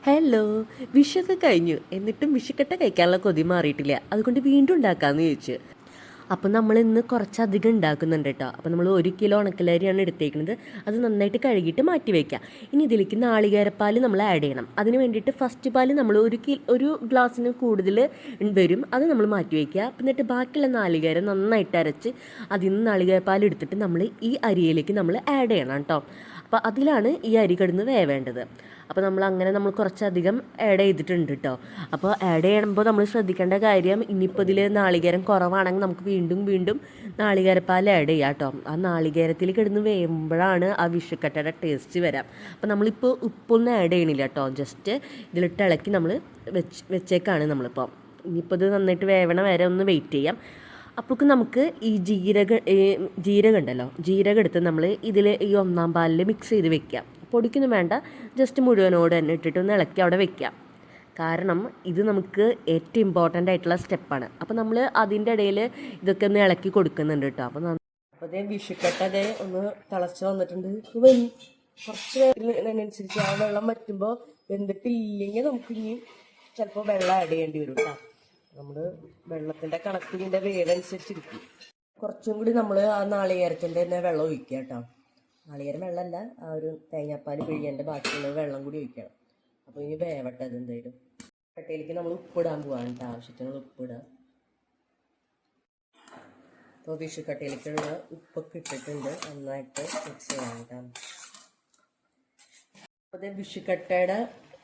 Hello, വിഷൊക്കെ കഴിഞ്ഞു. എന്നിട്ടും വിഷുക്കട്ട കഴിക്കാനുള്ള കൊതി മാറിയിട്ടില്ല. അതുകൊണ്ട് വീണ്ടും ഉണ്ടാക്കാമെന്ന് ചോദിച്ചു. അപ്പോൾ നമ്മൾ ഇന്ന് കുറച്ചധികം ഉണ്ടാക്കുന്നുണ്ട് കേട്ടോ. അപ്പോൾ നമ്മൾ 1 കിലോ ഉണക്കലരിയാണ് എടുത്തേക്കുന്നത്. അത് നന്നായിട്ട് കഴുകിയിട്ട് മാറ്റി വയ്ക്കുക. ഇനി ഇതിലേക്ക് നാളികേരപ്പാൽ നമ്മൾ ആഡ് ചെയ്യണം. അതിന് വേണ്ടിയിട്ട് ഫസ്റ്റ് പാൽ നമ്മൾ ഒരു ഗ്ലാസ്സിന് കൂടുതൽ വരും. അത് നമ്മൾ മാറ്റി വയ്ക്കുക. എന്നിട്ട് ബാക്കിയുള്ള നാളികേരം നന്നായിട്ട് അരച്ച് അതിൽ നിന്ന് നാളികേരപ്പാൽ എടുത്തിട്ട് നമ്മൾ ഈ അരിയിലേക്ക് നമ്മൾ ആഡ് ചെയ്യണം കേട്ടോ. അപ്പോൾ അതിലാണ് ഈ അരി കിടന്ന് വേവേണ്ടത്. അപ്പോൾ നമ്മൾ കുറച്ചധികം ആഡ് ചെയ്തിട്ടുണ്ട് കേട്ടോ. അപ്പോൾ ആഡ് ചെയ്യുമ്പോൾ നമ്മൾ ശ്രദ്ധിക്കേണ്ട കാര്യം, ഇനിയിപ്പോൾ ഇതിൽ നാളികേരം കുറവാണെങ്കിൽ നമുക്ക് വീണ്ടും വീണ്ടും നാളികേരപ്പാൽ ആഡ് ചെയ്യാം കേട്ടോ. ആ നാളികേരത്തിൽ കിടന്ന് വേകുമ്പോഴാണ് ആ വിഷുക്കട്ടയുടെ ടേസ്റ്റ് വരാം. അപ്പോൾ നമ്മളിപ്പോൾ ഉപ്പൊന്നും ആഡ് ചെയ്യണില്ല കേട്ടോ. ജസ്റ്റ് ഇതിലിട്ട് ഇളക്കി നമ്മൾ വെച്ചേക്കാണ് നമ്മളിപ്പോൾ. ഇനിയിപ്പോൾ ഇത് നന്നായിട്ട് വേവണ വരെ ഒന്ന് വെയിറ്റ് ചെയ്യാം. അപ്പോഴേക്കും നമുക്ക് ഈ ജീരകം ഉണ്ടല്ലോ, ജീരകം എടുത്ത് നമ്മൾ ഇതിൽ ഈ 1-ാം പാലിൽ മിക്സ് ചെയ്ത് വെക്കാം. പൊടിക്കൊന്നും വേണ്ട, ജസ്റ്റ് മുഴുവനോട് തന്നെ ഇട്ടിട്ട് ഒന്ന് ഇളക്കി അവിടെ വെക്കാം. കാരണം ഇത് നമുക്ക് ഏറ്റവും ഇമ്പോർട്ടൻ്റ് ആയിട്ടുള്ള സ്റ്റെപ്പാണ്. അപ്പോൾ നമ്മൾ അതിൻ്റെ ഇടയിൽ ഇതൊക്കെ ഒന്ന് ഇളക്കി കൊടുക്കുന്നുണ്ട് കേട്ടോ. അപ്പോൾ അതേ വിഷുക്കട്ട അതേ ഒന്ന് തിളച്ച് വന്നിട്ടുണ്ട്. കുറച്ച് അതിനനുസരിച്ച് ആ വെള്ളം വറ്റുമ്പോൾ വെന്തിട്ടില്ലെങ്കിൽ നമുക്ക് ഇനി ചിലപ്പോൾ വെള്ളം ആഡ് ചെയ്യേണ്ടി വരും കേട്ടോ. നമ്മൾ വെള്ളത്തിൻ്റെ കണക്കിൻ്റെ വേവനുസരിച്ചിരിക്കും. കുറച്ചും കൂടി നമ്മൾ ആ നാളികേരത്തിൻ്റെ തന്നെ വെള്ളം ഒഴിക്കുക കേട്ടോ. നാളികേരം വെള്ളമല്ല, ആ ഒരു തേങ്ങാപ്പാൽ പിഴിയേണ്ട ബാക്കിയുള്ള വെള്ളം കൂടി ഒഴിക്കണം. അപ്പോൾ ഇനി വേവട്ടെ അതെന്തായാലും. കട്ടയിലേക്ക് നമ്മൾ ഉപ്പിടാൻ പോകാൻ കേട്ടോ. ആവശ്യത്തിനുള്ള ഉപ്പിടുക. അപ്പോൾ വിഷുക്കട്ടയിലേക്കുള്ള ഉപ്പൊക്കെ ഇട്ടിട്ടുണ്ട്. നന്നായിട്ട് മിക്സ് ചെയ്യാൻ കേട്ടോ. അപ്പോൾ വിഷുക്കട്ടയുടെ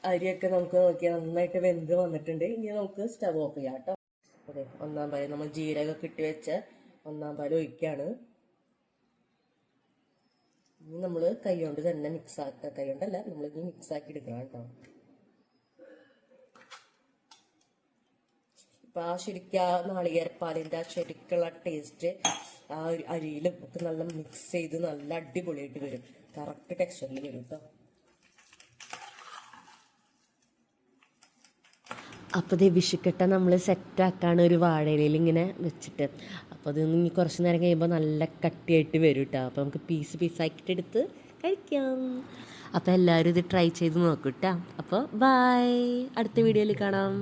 അരിയൊക്കെ നമുക്ക് നോക്കിയാൽ നന്നായിട്ട് വെന്ത് വന്നിട്ടുണ്ട്. ഇനി നമുക്ക് സ്റ്റവ് ഓഫ് ചെയ്യാം കേട്ടോ. അതെ, 1-ാം പാൽ നമ്മൾ ജീരകമൊക്കെ ഇട്ട് വെച്ച 1-ാം പാൽ ഒഴിക്കുകയാണ്. ഇനി നമ്മൾ കൈ കൊണ്ട് തന്നെ കൈ കൊണ്ടല്ല, നമ്മളിനി മിക്സാക്കി എടുക്കണം കേട്ടോ. ഇപ്പം ആ ശരിക്കും ആ നാളികേരപ്പാലിൻ്റെ ആ ശരിക്കുള്ള ടേസ്റ്റ് ആ അരിയിലും ഒക്കെ നല്ല മിക്സ് ചെയ്ത് നല്ല അടിപൊളിയായിട്ട് വരും. കറക്റ്റ് ടെക്സ്ചറിൽ വരും കേട്ടോ. അപ്പോൾ ഇത് വിഷുക്കട്ട നമ്മൾ സെറ്റാക്കാണ് ഒരു വാഴയിലയിൽ ഇങ്ങനെ വെച്ചിട്ട്. അപ്പോൾ അത് ഇനി കുറച്ച് നേരം കഴിയുമ്പോൾ നല്ല കട്ടിയായിട്ട് വരും കേട്ടോ. അപ്പോൾ നമുക്ക് പീസാക്കിയിട്ട് എടുത്ത് കഴിക്കാം. അപ്പോൾ എല്ലാവരും ഇത് ട്രൈ ചെയ്ത് നോക്കൂ കേട്ടോ. അപ്പോൾ ബൈ, അടുത്ത വീഡിയോയിൽ കാണാം.